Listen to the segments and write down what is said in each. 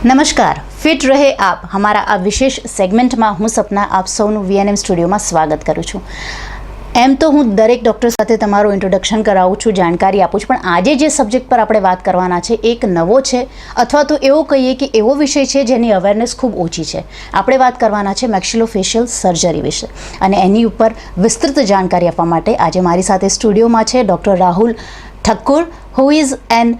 નમસ્કાર, ફિટ રહે આપ हमारा આ વિશેષ સેગમેન્ટમાં હું સપના આપ સૌનું VNM સ્ટુડિયોમાં સ્વાગત કરું છું. એમ તો હું દરેક ડૉક્ટર સાથે તમારું ઇન્ટ્રોડક્શન કરાવું છું, જાણકારી આપું છું, પણ આજે જે સબ્જેક્ટ પર આપણે વાત કરવાના છે એક નવો છે, અથવા તો એવો કહીએ કે એવો વિષય છે જેની અવેરનેસ ખૂબ ઓછી છે. આપણે વાત કરવાના છે મેક્સિલોફેશિયલ સર્જરી વિશે, અને એની ઉપર વિસ્તૃત જાણકારી આપવા માટે આજે મારી સાથે સ્ટુડિયોમાં છે doctor Rahul Thakkar, who is an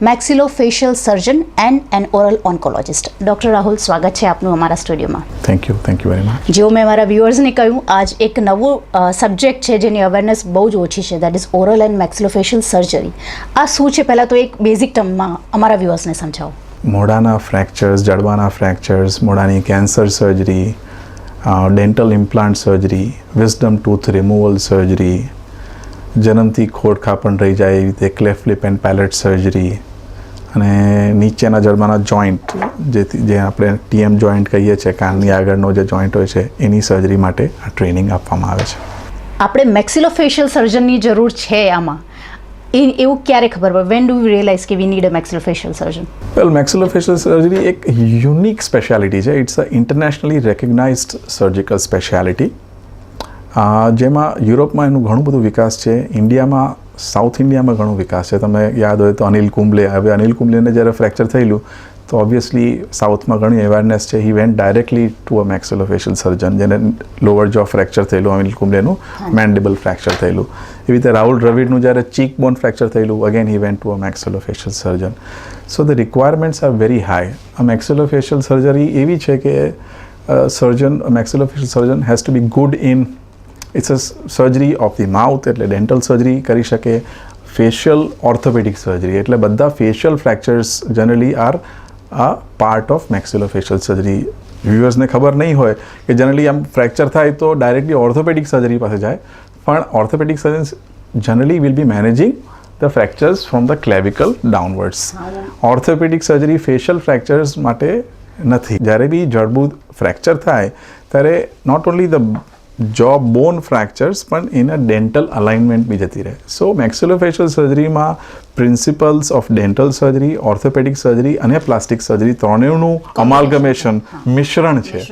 maxillofacial surgeon and an oral oncologist. Doctor Rahul, સ્વાગત છે આપનું અમારા સ્ટુડિયોમાં. Thank you very much. જેઓ મેં મારા વ્યુઅર્સને કહ્યું, આજ એક નવું સબ્જેક્ટ છે જેની અવેરનેસ બહુ જ ઓછી છે, that is oral and maxillofacial surgery. આ શું છે પહેલાં તો એક બેઝિક ટર્મમાં અમારા વ્યુઅર્સને સમજાવો. મોઢાના ફ્રેક્ચર્સ, જડબાના ફ્રેક્ચર્સ, મોઢાની cancer surgery, dental implant surgery, wisdom tooth removal surgery, જન્મથી ખોડ ખાપણ રહી જાય એવી રીતે cleft lip and palate surgery, અને નીચેના જડબાના જોઈન્ટ જે આપણે TM જોઈન્ટ કહીએ છીએ, કાનની આગળનો જે જોઈન્ટ હોય છે, એની સર્જરી માટે આ ટ્રેનિંગ આપવામાં આવે છે. આપણે મેક્સિલોફેશિયલ સર્જનની જરૂર છે આમાં, એવું ક્યારે ખબર પડે? વેન ડુ વી રિયલાઇઝ કે we need a maxillofacial surgeon? Well, maxillofacial surgery એક યુનિક સ્પેશિયાલિટી છે. It's a internationally recognised surgical speciality, જેમાં યુરોપમાં એનું ઘણું બધું વિકાસ છે. ઇન્ડિયામાં, સાઉથ ઇન્ડિયામાં ઘણો વિકાસ છે. તમે યાદ હોય તો અનિલ કુંબલે, હવે અનિલ કુંબલેને જ્યારે ફ્રેક્ચર થયેલું તો ઓબ્વિયસલી સાઉથમાં ઘણી અવેરનેસ છે. He went directly to a maxillofacial surgeon. જેને લોઅર જો ફ્રેક્ચર થયેલું અનિલ કુંબલેનું, મેન્ડિબલ ફ્રેક્ચર થયેલું. એવી રીતે રાહુલ દ્રવિડનું જ્યારે ચીક બોન ફ્રેક્ચર થયેલું, again he went to a maxillofacial surgeon. So the requirements are very high. આ મેક્સિલોફેશિયલ સર્જરી એવી છે કે maxillofacial surgeon has to be good in, it's a surgery of the mouth, એટલે dental surgery કરી શકે. Facial orthopaedic surgery, એટલે બધા facial fractures generally are આ પાર્ટ ઓફ મેક્સિલોફેશિયલ સર્જરી. વ્યુઅર્સને ખબર નહીં હોય કે જનરલી આમ ફ્રેક્ચર થાય તો ડાયરેક્ટલી ઓર્થોપેડિક સર્જરી પાસે જાય, પણ orthopaedic surgeons generally will be managing the fractures from the clavicle downwards. Orthopaedic surgery facial fractures માટે નથી. જ્યારે બી જડબું ફ્રેક્ચર થાય ત્યારે નોટ ઓનલી ધ જો બોન ફ્રેક્ચર્સ પણ એના ડેન્ટલ અલાઇનમેન્ટ બી જતી રહે. સો મેક્સિલોફેશિયલ સર્જરીમાં principles of dental surgery, orthopaedic surgery અને પ્લાસ્ટિક સર્જરી ત્રણેયનું અમાલ્ગમેશન, મિશ્રણ છે.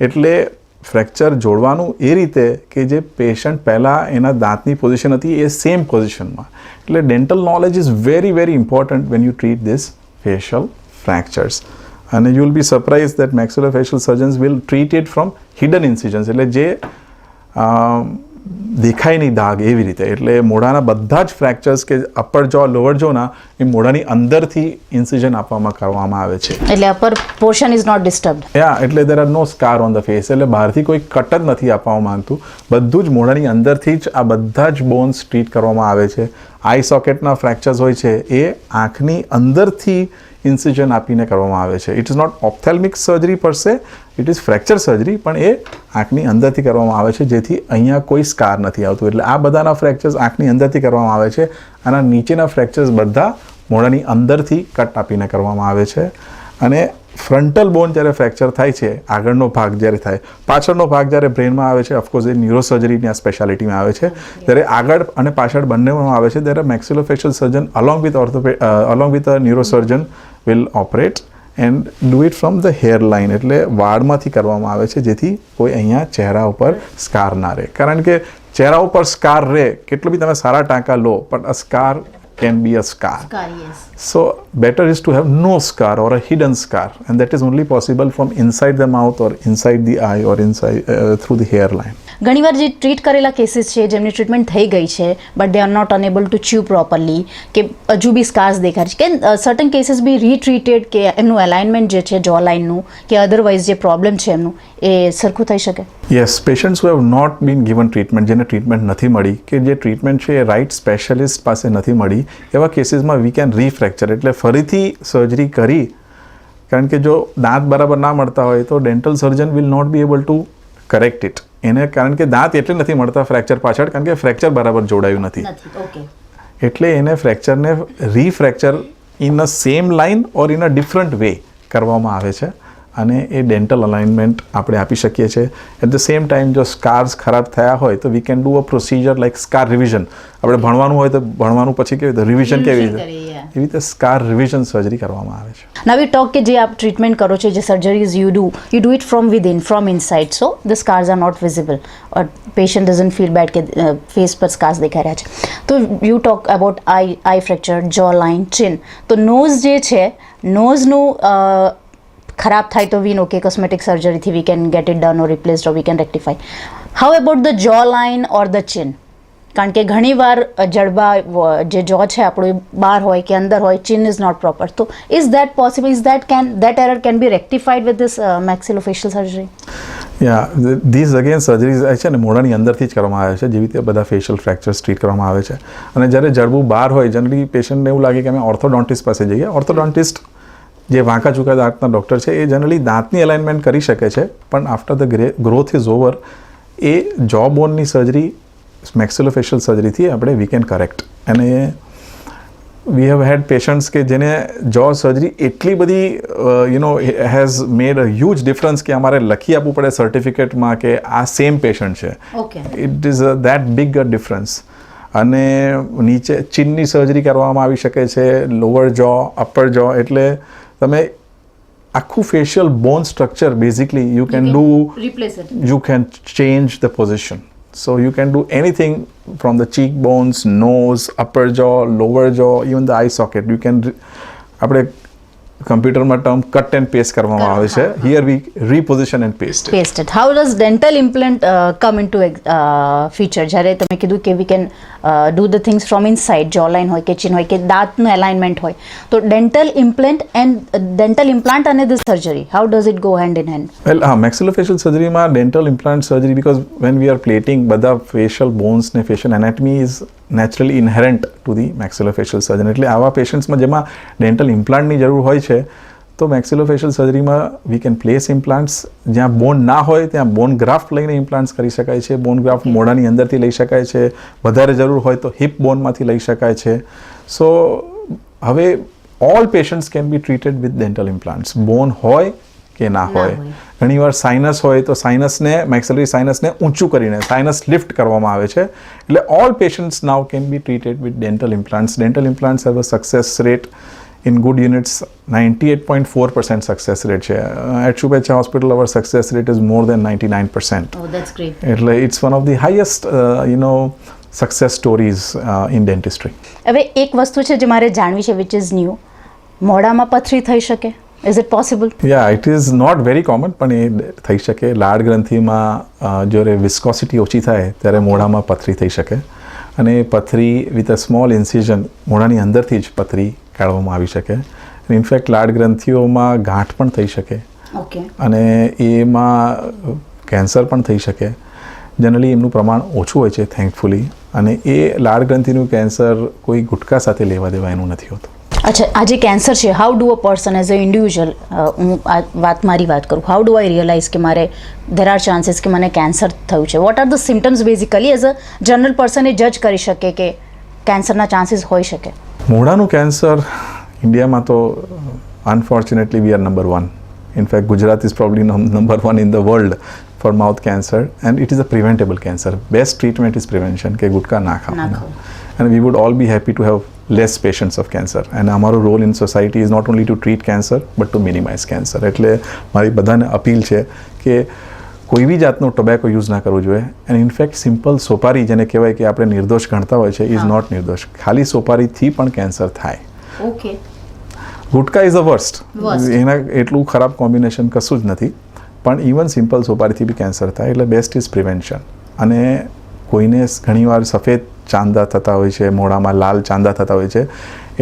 એટલે ફ્રેક્ચર જોડવાનું એ રીતે કે જે પેશન્ટ પહેલાં એના દાંતની પોઝિશન હતી એ સેમ પોઝિશનમાં. એટલે dental knowledge is very very important when you treat this facial fractures. અને you will be surprise that maxillofacial surgeons will treat it from hidden incisions, એટલે જે દેખાય નહીં દાગ એવી રીતે. એટલે મોઢાના બધા જ ફ્રેક્ચર્સ કે અપર જો, લોઅર જોના, એ મોઢાની અંદરથી ઇન્સિજન કરવામાં આવે છે. એટલે upper portion is not disturbed. Yeah, એટલે there are no scar on the face. એટલે બહારથી કોઈ કટ જ નથી આપવામાં માંગતું, બધું જ મોઢાની અંદરથી જ આ બધા જ બોન્સ ટ્રીટ કરવામાં આવે છે. આઈ સોકેટના ફ્રેક્ચર્સ હોય છે એ આંખની અંદરથી ઇન્સિજન આપીને કરવામાં આવે છે. It is not ophthalmic surgery per se, it is fracture surgery, પણ એ આંખની અંદરથી કરવામાં આવે છે, જેથી અહીંયા કોઈ સ્કાર નથી આવતું. એટલે આ બધાના ફ્રેક્ચર્સ આંખની અંદરથી કરવામાં આવે છે. આના નીચેના ફ્રેક્ચર્સ બધા મોઢાની અંદરથી કટ આપીને કરવામાં આવે છે. અને ફ્રન્ટલ બોન જ્યારે ફ્રેક્ચર થાય છે, આગળનો ભાગ જ્યારે થાય, પાછળનો ભાગ જ્યારે બ્રેનમાં આવે છે, ઓફકોર્સ એ ન્યુરોસર્જરીની આ સ્પેશિયાલિટીમાં આવે છે. જ્યારે આગળ અને પાછળ બંનેમાં આવે છે, ત્યારે maxillofacial surgeon along with a neurosurgeon will operate and do it from the hair line, એટલે વાળમાંથી કરવામાં આવે છે, જેથી કોઈ અહીંયા ચહેરા ઉપર સ્કાર ના રહે. કારણ કે ચહેરા ઉપર સ્કાર રહે, કેટલો બી તમે સારા ટાંકા લો, પણ અ scar can be a scar. Yes. So better is to have no scar or a hidden scar, and that is only possible from inside the mouth or inside the eye or inside through the hairline. ઘણીવાર જે treat કરેલા cases છે જેમની treatment થઈ ગઈ છે but they are not unable to chew properly, કે હજુ બી સ્કાર્સ દેખાય છે, કે સર્ટન કેસીસ બી રીટ્રીટેડ, કે એમનું અલાઇનમેન્ટ જે છે જો લાઇનનું કે અધરવાઇઝ જે પ્રોબ્લેમ છે એમનું એ સરખું થઈ શકે? Yes, patients who have not been given treatment, જેને ટ્રીટમેન્ટ નથી મળી, કે જે ટ્રીટમેન્ટ છે એ રાઇટ સ્પેશિયાલિસ્ટ પાસે નથી મળી, એવા કેસીસમાં વી કેન રીફ્રેક્ચર, એટલે ફરીથી સર્જરી કરી. કારણ કે જો દાંત બરાબર ના મળતા હોય તો dental surgeon will not be able to correct it. એને કારણ કે દાંત એટલે નથી મળતા ફ્રેક્ચર પાછળ, કારણ કે ફ્રેક્ચર બરાબર જોડાયું નથી. એટલે એને ફ્રેક્ચરને refracture in a same line or in a different way કરવામાં આવે છે. અને એ ડેન્ટલ અલાઇનમેન્ટ આપણે આપી શકીએ છીએ. એટ ધ સેમ ટાઈમ જો સ્કાર્સ ખરાબ થયા હોય તો we can do a procedure like scar revision. આપણે ભણવાનું હોય તો ભણવાનું પછી કેવી રીતે રિવિઝન કેવી રીતે, એવી રીતે સ્કાર રિવિઝન સર્જરી કરવામાં આવે છે. Now we talk કે જે આપ ટ્રીટમેન્ટ કરો છો, જે surgeries you do it from within, from inside, so the scars are not visible or patient doesn't feel bad કે ફેસ પર સ્કાર્સ દેખાઈ રહ્યા છે. તો you talk about eye fracture, jaw line, chin. તો નોઝ જે છે, નોઝનું ખરાબ થાય તો વી નો કે કોસ્મેટિક સર્જરીથી we can get it done or replaced or we can rectify. How about the jaw line or the chin? કારણ કે ઘણીવાર જડબા જે જો છે આપણું એ બહાર હોય કે અંદર હોય, ચિન ઇઝ નોટ પ્રોપર. તો is that possible? Is that error can be rectified with this maxillofacial surgery? Yeah, this again surgeries છે ને મોઢાની અંદરથી જ કરવામાં આવે છે, જેવી રીતે બધા ફેશિયલ ફ્રેક્ચર્સ ટ્રીટ કરવામાં આવે છે. અને જ્યારે જડબું બહાર હોય, જનરલી પેશન્ટને એવું લાગે કે અમે ઓર્થોડોન્ટિસ્ટ પાસે જઈએ. ઓર્થોડોન્ટિસ્ટ જે વાંકા ચૂકા દાંતના ડૉક્ટર છે એ જનરલી દાંતની અલાઇનમેન્ટ કરી શકે છે, પણ after the growth is over એ જો બોનની સર્જરી મેક્સિલોફેશિયલ સર્જરીથી આપણે વી કેન કરેક્ટ. અને વી હેવ હેડ પેશન્ટ્સ કે જેને જો સર્જરી એટલી બધી has made a huge difference કે અમારે લખી આપવું પડે સર્ટિફિકેટમાં કે આ સેમ પેશન્ટ છે. It is that big a difference. અને નીચે ચિનની સર્જરી કરવામાં આવી શકે છે, લોઅર જો, અપર જો, એટલે તમે આખું facial bone structure basically you can do, you can change the position. So you can do anything from the cheekbones, nose, upper jaw, lower jaw, even the eye socket. You can આપણે કમ્પ્યુટરમાં term cut and paste કરવામાં આવે છે. Here we reposition and paste it. How does dental implant come into feature? જ્યારે તમે કીધું કે we can do the things from inside, jaw line હોય કે chin હોય કે દાંતનું alignment હોય, તો dental implant અને the surgery, how does it go hand in hand? Well હા, મેક્સિલોફેશિયલ સર્જરીમાં dental implant surgery, because when we are plating બધા ફેશિયલ બોન્સ ને facial anatomy is naturally inherent to the maxillofacial surgeon. એટલે આવા પેશન્ટ્સમાં જેમાં dental ઇમ્પ્લાન્ટની જરૂર હોય છે તો મેક્સિલોફેશિયલ સર્જરીમાં વી કેન પ્લેસ ઇમ્પ્લાન્ટ્સ. જ્યાં બોન ના હોય ત્યાં બોન ગ્રાફ્ટ લઈને ઇમ્પ્લાન્ટ્સ કરી શકાય છે. બોન ગ્રાફ્ટ મોઢાની અંદરથી લઈ શકાય છે, વધારે જરૂર હોય તો હિપ બોનમાંથી લઈ શકાય છે. સો હવે all patients can be treated with dental implants, bone હોય કે ના હોય. ઘણીવાર સાઇનસ હોય તો સાઇનસને, મેક્સિલરી સાઇનસને ઊંચું કરીને સાઇનસ લિફ્ટ કરવામાં આવે છે. એટલે all patients now can be treated with dental implants. Dental implants have a success rate in good units 98.4% success rate છે. At Shubecha Hospital our success rate is more than 99%. Oh, that's great. એટલે it's one of the highest success stories in dentistry. હવે એક વસ્તુ છે જે મારે જાણવી છે, which is new. મોઢામાં પથરી થઈ શકે? Is it possible? Yeah, it is not very common, પણ એ થઈ શકે. લાળ ગ્રંથિમાં જ્યારે વિસ્કોસિટી ઓછી થાય ત્યારે મોઢામાં પથરી થઈ શકે. અને પથરી વિથ અ સ્મોલ ઇન્સિઝન મોઢાની અંદરથી જ પથરી કાઢવામાં આવી શકે. ઇનફેક્ટ લાળ ગ્રંથિઓમાં ગાંઠ પણ થઈ શકે અને એમાં કેન્સર પણ થઈ શકે. જનરલી એમનું પ્રમાણ ઓછું હોય છે થેન્કફુલી. અને એ લાળ ગ્રંથિનું કેન્સર કોઈ ગુટકા સાથે લેવા દેવા એનું નથી હોતું. અચ્છા, આ જે કેન્સર છે, how do a person as a individual, હું મારી વાત કરું, હાઉ ડુ આઈ રિયલાઇઝ કે મારે ધેર આર ચાન્સીસ કે મને કેન્સર થયું છે? What are the symptoms basically as a general person એ જજ કરી શકે કે કેન્સરના ચાન્સીસ હોઈ શકે? મોઢાનું કેન્સર ઇન્ડિયામાં તો unfortunately we are number 1. In fact Gujarat is probably number 1 in the world for mouth cancer, and it is a preventable cancer. Best treatment is prevention, કે ગુટકા ના ખાવાના. And we would all be happy to have less patients of cancer. And અમારો role in society is not only to treat cancer but to minimise cancer. એટલે મારી બધાને appeal છે કે કોઈ બી જાતનો ટોબેકો યુઝ ના કરવો જોઈએ. એન્ડ ઇનફેક્ટ સિમ્પલ સોપારી, જેને કહેવાય કે આપણે નિર્દોષ ગણતા હોય છે, ઇઝ નોટ નિર્દોષ. ખાલી સોપારીથી પણ કેન્સર થાય. Okay. Gutka is a worst. એના એટલું ખરાબ કોમ્બિનેશન કશું જ નથી, પણ ઇવન સિમ્પલ સોપારીથી બી કેન્સર થાય. એટલે બેસ્ટ ઇઝ પ્રિવેન્શન. અને કોઈને ઘણીવાર સફેદ ચાંદા થતા હોય છે, મોઢામાં લાલ ચાંદા થતા હોય છે,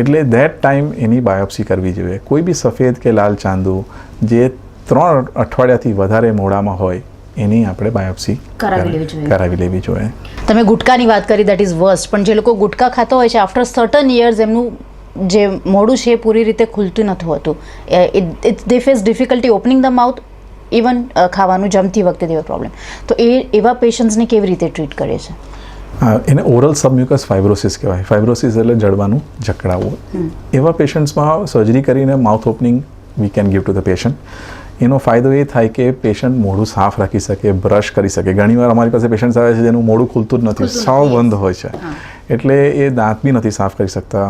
એટલે દેટ ટાઈમ એની બાયોપ્સી કરવી જોઈએ. કોઈ બી સફેદ કે લાલ ચાંદું જે 3 અઠવાડિયાથી વધારે મોઢામાં હોય એની આપણે બાયોપ્સી કરાવી લેવી જોઈએ. તમે ગુટકાની વાત કરી, દેટ ઇઝ વર્સ્ટ. પણ જે લોકો ગુટકા ખાતા હોય છે, આફ્ટર સર્ટન યર્સ એમનું જે મોઢું છે એ પૂરી રીતે ખુલતું નથી હોતું. They face difficulty opening the mouth, even ખાવાનું જમતી વખતે દેવો પ્રોબ્લેમ. તો એવા પેશન્ટ્સને કેવી રીતે ટ્રીટ કરે છે? એને ઓરલ સબમ્યુકસ ફાઇબ્રોસિસ કહેવાય. ફાઇબ્રોસિસ એટલે જડબાનું જકડાવું. એવા પેશન્ટ્સમાં સર્જરી કરીને mouth opening we can give to the patient. એનો ફાયદો એ થાય કે પેશન્ટ મોઢું સાફ રાખી શકે, બ્રશ કરી શકે. ઘણીવાર અમારી પાસે પેશન્ટ્સ આવે છે જેનું મોઢું ખુલતું જ નથી, સાવ બંધ હોય છે, એટલે એ દાંત બી નથી સાફ કરી શકતા.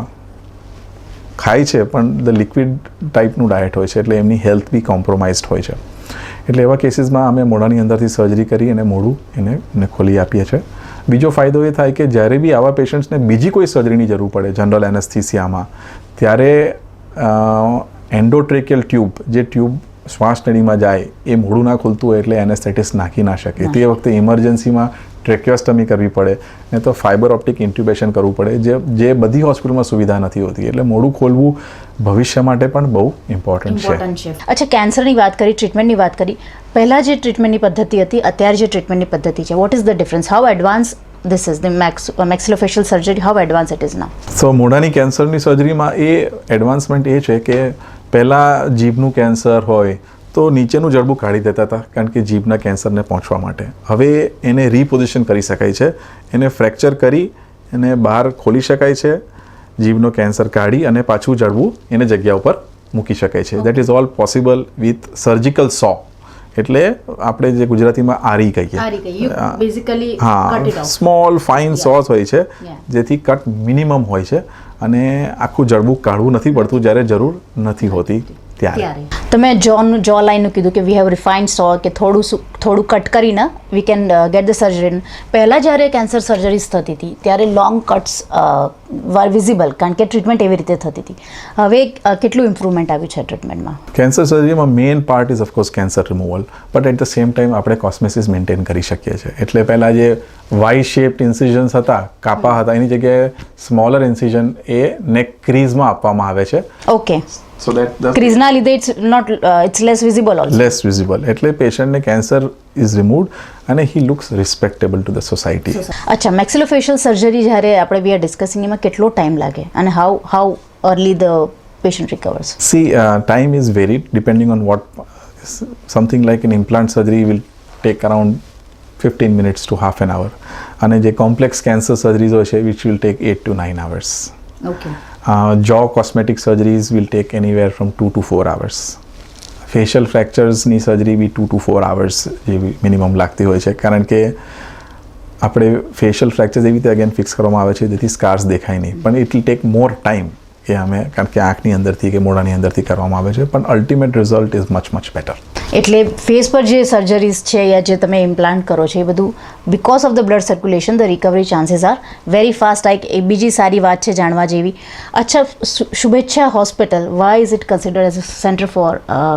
ખાય છે પણ ધ લિક્વિડ ટાઈપનું ડાયટ હોય છે, એટલે એમની હેલ્થ બી કોમ્પ્રોમાઇઝડ હોય છે. એટલે એવા કેસીસમાં અમે મોઢાની અંદરથી સર્જરી કરી અને મોઢું એને ખોલી આપીએ છીએ. બીજો ફાયદો એ થાય કે જ્યારે બી આવા પેશન્ટ્સને બીજી કોઈ સર્જરીની જરૂર પડે જનરલ એનેસ્થિસિયામાં, ત્યારે એન્ડોટ્રેકિયલ ટ્યુબ, જે ટ્યુબ શ્વાસ નળીમાં જાય, એ મોઢું ના ખુલતું હોય એટલે એનેસ્થેટિસ્ટ નાખી ના શકે. તે વખતે ઇમરજન્સીમાં ટ્રેક્યોસ્ટમી કરવી પડે, ને તો ફાઇબર ઓપ્ટિક ઇન્ટ્યુબેશન કરવું પડે, જે બધી હોસ્પિટલમાં સુવિધા નથી હોતી. એટલે મોઢું ખોલવું ભવિષ્ય માટે પણ બહુ ઇમ્પોર્ટન્ટ છે. અચ્છા, કેન્સરની વાત કરી, ટ્રીટમેન્ટની વાત કરી. પહેલાં જે ટ્રીટમેન્ટની પદ્ધતિ હતી, અત્યારે જે ટ્રીટમેન્ટની પદ્ધતિ છે, what is the difference? How advance this is the maxillofacial surgery, how advanced it is now? So મોઢાની કેન્સરની સર્જરીમાં એ એડવાન્સમેન્ટ એ છે કે પહેલાં જીભનું કેન્સર હોય તો નીચેનું જડબું કાઢી દેતા હતા, કારણ કે જીભના કેન્સરને પહોંચવા માટે. હવે એને રીપોઝિશન કરી શકાય છે, એને ફ્રેક્ચર કરી એને બહાર ખોલી શકાય છે, જીભનો કેન્સર કાઢી અને પાછું જડબું એને જગ્યા ઉપર મૂકી શકાય છે. That is all possible with surgical so. એટલે આપણે જે ગુજરાતીમાં આરી કહીએ, હા, સ્મોલ ફાઇન સોસ હોય છે, જેથી કટ મિનિમમ હોય છે અને આખું જડબું કાઢવું નથી પડતું જ્યારે જરૂર નથી હોતી ત્યારે. તમે જો લાઈનનું કીધું કે વી હેવ રિફાઇન્ડ સો, કે થોડું કટ કરીને વી કેન ગેટ ધ સર્જરી. પહેલાં જ્યારે કેન્સર સર્જરીઝ થતી હતી ત્યારે લોંગ કટ્સ વર વિઝિબલ, કારણ કે ટ્રીટમેન્ટ એવી રીતે થતી હતી. હવે કેટલું ઇમ્પ્રુવમેન્ટ આવ્યું છે ટ્રીટમેન્ટમાં? કેન્સર સર્જરીમાં main part is of course cancer removal, but at the same time આપણે કોસ્મેસિસ મેન્ટેન કરી શકીએ છીએ. એટલે પહેલાં જે વાય શેપ્ડ ઇન્સિઝન્સ હતા, કાપા હતા, એની જગ્યાએ સ્મોલર ઇન્સિઝન એ નેક ક્રીઝમાં આપવામાં આવે છે. ઓકે, so that ક્રીઝના લીધે it's less visible also. Less visible, એટલે પેશન્ટને કેન્સર ઇઝ રિમૂવડ અને he looks respectable to the society. અચ્છા, મેક્સિલોફેશિયલ સર્જરી જ્યારે આપણે વી આર ડિસ્કસિંગ, એમાં કેટલો ટાઈમ લાગે અને how early the patient recovers? See, time is varied depending on what. Something like an implant surgery will take around 15 minutes to half an hour, અને જે complex cancer surgeries હોય છે which will take 8 to 9 hours. Okay. Jaw cosmetic surgeries will take anywhere from 2 to 4 hours. Facial fractures ની surgery B 2 to 4 hours જેવી minimum લાગતી હોય છે, કારણ કે આપણે ફેશિયલ ફ્રેક્ચર્સ એવી રીતે અગેન ફિક્સ કરવામાં આવે છે જેથી સ્કાર્સ દેખાય નહીં, પણ it will take more time એ અમે, કારણ કે આંખની અંદરથી કે મોઢાની અંદરથી કરવામાં આવે છે, પણ ultimate result is much better. એટલે ફેસ પર જે સર્જરીઝ છે યા જે તમે ઇમ્પ્લાન્ટ કરો છો એ બધું because of the blood circulation the recovery chances are very fast. એ બીજી સારી વાત છે જાણવા જેવી. અચ્છા, Shubhechha hospital, why is it considered as a centre for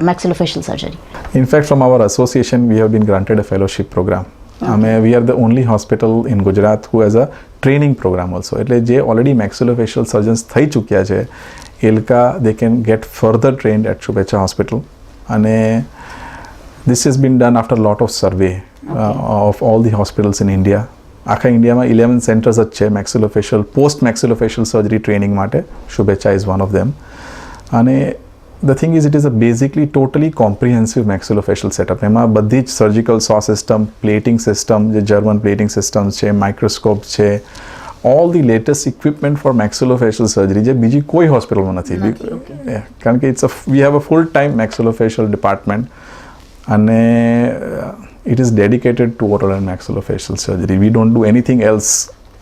maxillofacial surgery? In fact, from our association we have been granted a fellowship program. We are the only hospital in Gujarat who has a training program also. એટલે જે already maxillofacial surgeons થઈ ચૂક્યા છે એ લોકો they can get further trained at શુભેચ્છા hospital. અને this has been done after a lot of survey of all the hospitals in India. આખા ઇન્ડિયામાં 11 સેન્ટર્સ જ છે maxillofacial, post maxillofacial surgery training માટે. શુભેચ્છા is one of them. અને the thing is, it is a basically totally comprehensive maxillofacial setup. એમાં બધી જ સર્જિકલ સો સિસ્ટમ, પ્લેટિંગ સિસ્ટમ, જે જર્મન પ્લેટિંગ સિસ્ટમ્સ છે, માઇક્રોસ્કોપ છે, all the latest equipment for maxillofacial surgery જે બીજી કોઈ હોસ્પિટલમાં નથી. કારણ કે we have a full time maxillofacial department અને it is dedicated to oral and maxillofacial surgery. We don't do anything else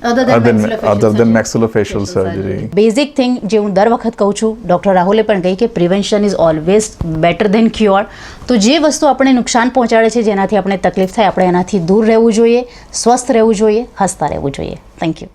other than maxillofacial surgery. Basic thing જે હું દર વખત કહું છું, ડૉક્ટર રાહુલે પણ કહી કે prevention is always better than cure. તો જે વસ્તુ આપણે નુકસાન પહોંચાડે છે, જેનાથી આપણે તકલીફ થાય, આપણે એનાથી દૂર રહેવું જોઈએ, સ્વસ્થ રહેવું જોઈએ, હસતા રહેવું જોઈએ. Thank you.